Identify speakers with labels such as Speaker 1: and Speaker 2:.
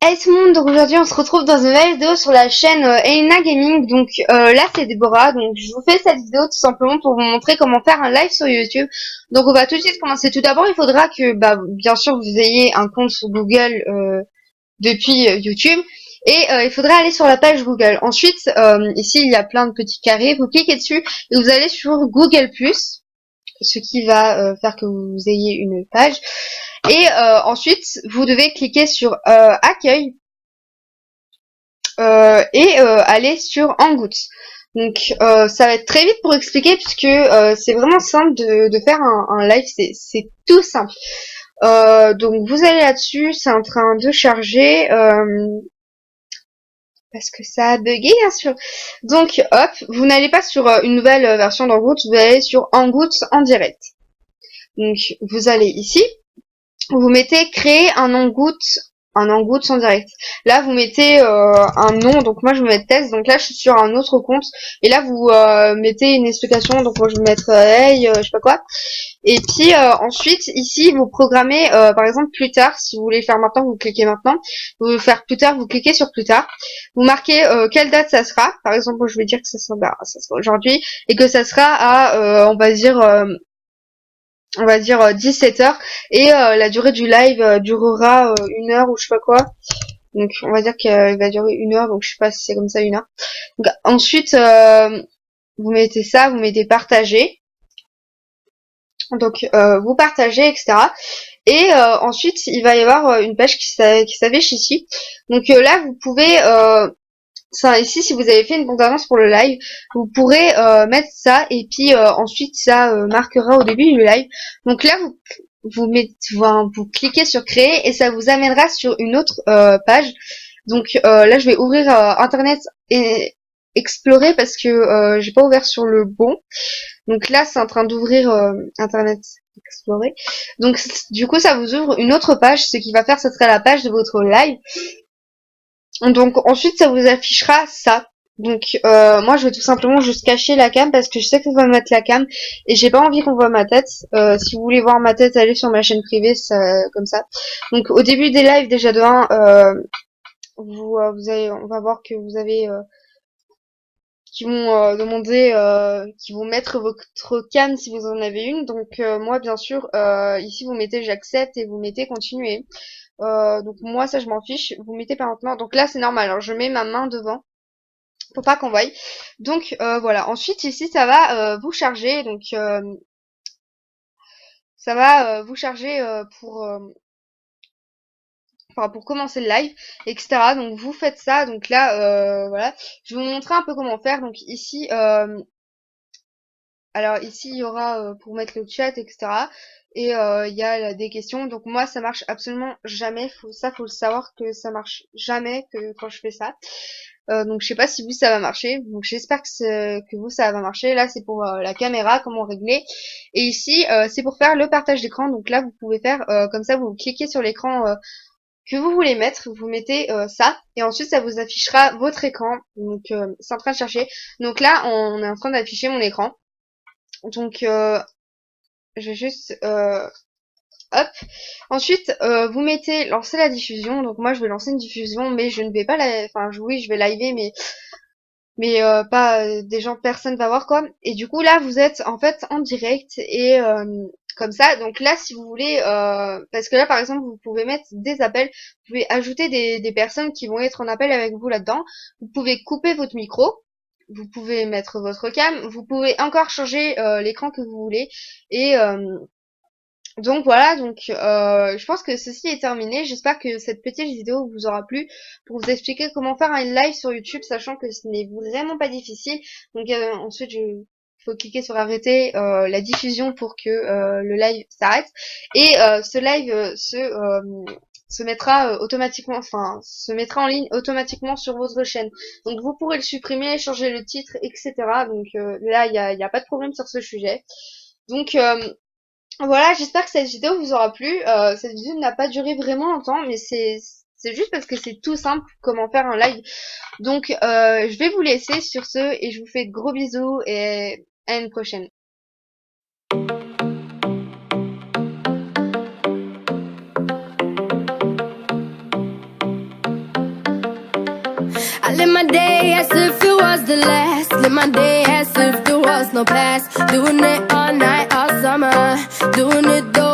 Speaker 1: Hey tout le monde, donc aujourd'hui on se retrouve dans une nouvelle vidéo sur la chaîne Elena Gaming. Donc là c'est Déborah, donc je vous fais cette vidéo tout simplement pour vous montrer comment faire un live sur YouTube. Donc on va tout de suite commencer. Tout d'abord il faudra que bien sûr vous ayez un compte sur Google depuis YouTube. Et il faudra aller sur la page Google. Ensuite, ici il y a plein de petits carrés, vous cliquez dessus et vous allez sur Google+, ce qui va faire que vous ayez une page. Et ensuite, vous devez cliquer sur Accueil et aller sur Hangouts. Donc ça va être très vite pour expliquer puisque c'est vraiment simple de faire un live, c'est tout simple. Donc vous allez là-dessus, c'est en train de charger parce que ça a bugué bien sûr. Donc hop, vous n'allez pas sur une nouvelle version d'Hangouts, vous allez sur Hangouts en direct. Donc vous allez ici, vous mettez créer un Hangout en direct. Là vous mettez un nom, donc moi je vais mettre test, donc là je suis sur un autre compte et là vous mettez une explication, donc moi je vais mettre hey je sais pas quoi, et puis ensuite ici vous programmez par exemple plus tard. Si vous voulez le faire maintenant, vous cliquez maintenant. Vous voulez le faire plus tard, vous cliquez sur plus tard. Vous marquez quelle date ça sera, par exemple moi je vais dire que ça sera aujourd'hui et que ça sera à on va dire 17h, et la durée du live durera 1 heure ou je sais pas quoi. Donc on va dire qu'il va durer 1 heure, donc je sais pas si c'est comme ça 1 heure. Donc ensuite vous mettez ça, vous mettez partager. Donc vous partagez, etc. Et ensuite il va y avoir une page qui s'affiche ici. Donc là vous pouvez ça, ici, si vous avez fait une bande-annonce pour le live, vous pourrez mettre ça et puis ensuite ça marquera au début du live. Donc là, vous cliquez sur créer et ça vous amènera sur une autre page. Donc là, je vais ouvrir Internet et Explorer parce que j'ai pas ouvert sur le bon. Donc là, c'est en train d'ouvrir Internet Explorer. Donc du coup, ça vous ouvre une autre page. Ce qui va faire, ce serait la page de votre live. Donc ensuite ça vous affichera ça. Donc moi je vais tout simplement juste cacher la cam parce que je sais qu'on va mettre la cam et j'ai pas envie qu'on voit ma tête. Si vous voulez voir ma tête, allez sur ma chaîne privée, ça, comme ça. Donc au début des lives déjà de 1, vous allez, on va voir que vous avez qui vont demander, qui vont mettre votre cam si vous en avez une. Donc moi bien sûr ici vous mettez j'accepte et vous mettez continuer. Donc moi ça je m'en fiche, vous mettez pas maintenant. Donc là c'est normal, alors je mets ma main devant pour pas qu'on voie. Donc voilà, ensuite ici ça va vous charger, donc ça va vous charger pour commencer le live, etc. Donc vous faites ça, donc là voilà, je vais vous montrer un peu comment faire. Donc ici alors ici il y aura pour mettre le chat, etc. Et il y a des questions. Donc moi ça marche absolument jamais. Faut le savoir que ça marche jamais que quand je fais ça. Donc je sais pas si vous ça va marcher. Donc j'espère que vous ça va marcher. Là c'est pour la caméra, comment régler. Et ici c'est pour faire le partage d'écran. Donc là vous pouvez faire comme ça, vous cliquez sur l'écran que vous voulez mettre, vous mettez ça et ensuite ça vous affichera votre écran. Donc c'est en train de chercher. Donc là on est en train d'afficher mon écran. Donc je vais juste hop. Ensuite vous mettez lancer la diffusion. Donc moi je vais lancer une diffusion mais je ne vais pas enfin oui je vais liver mais pas des gens, personne va voir quoi. Et du coup là vous êtes en fait en direct et comme ça. Donc là si vous voulez parce que là par exemple vous pouvez mettre des appels, vous pouvez ajouter des personnes qui vont être en appel avec vous là-dedans. Vous pouvez couper votre micro, vous pouvez mettre votre cam, vous pouvez encore changer l'écran que vous voulez. Et donc voilà, donc je pense que ceci est terminé. J'espère que cette petite vidéo vous aura plu pour vous expliquer comment faire un live sur YouTube, sachant que ce n'est vraiment pas difficile. Donc ensuite, il faut cliquer sur arrêter la diffusion pour que le live s'arrête. Et ce live se mettra automatiquement, enfin se mettra en ligne automatiquement sur votre chaîne. Donc vous pourrez le supprimer, changer le titre, etc. Donc là, il y a pas de problème sur ce sujet. Donc voilà, j'espère que cette vidéo vous aura plu. Cette vidéo n'a pas duré vraiment longtemps, mais c'est juste parce que c'est tout simple comment faire un live. Donc je vais vous laisser sur ce et je vous fais de gros bisous et à une prochaine.
Speaker 2: Live my day as if it was the last. Live my day as if there was no past. Doing it all night, all summer. Doing it the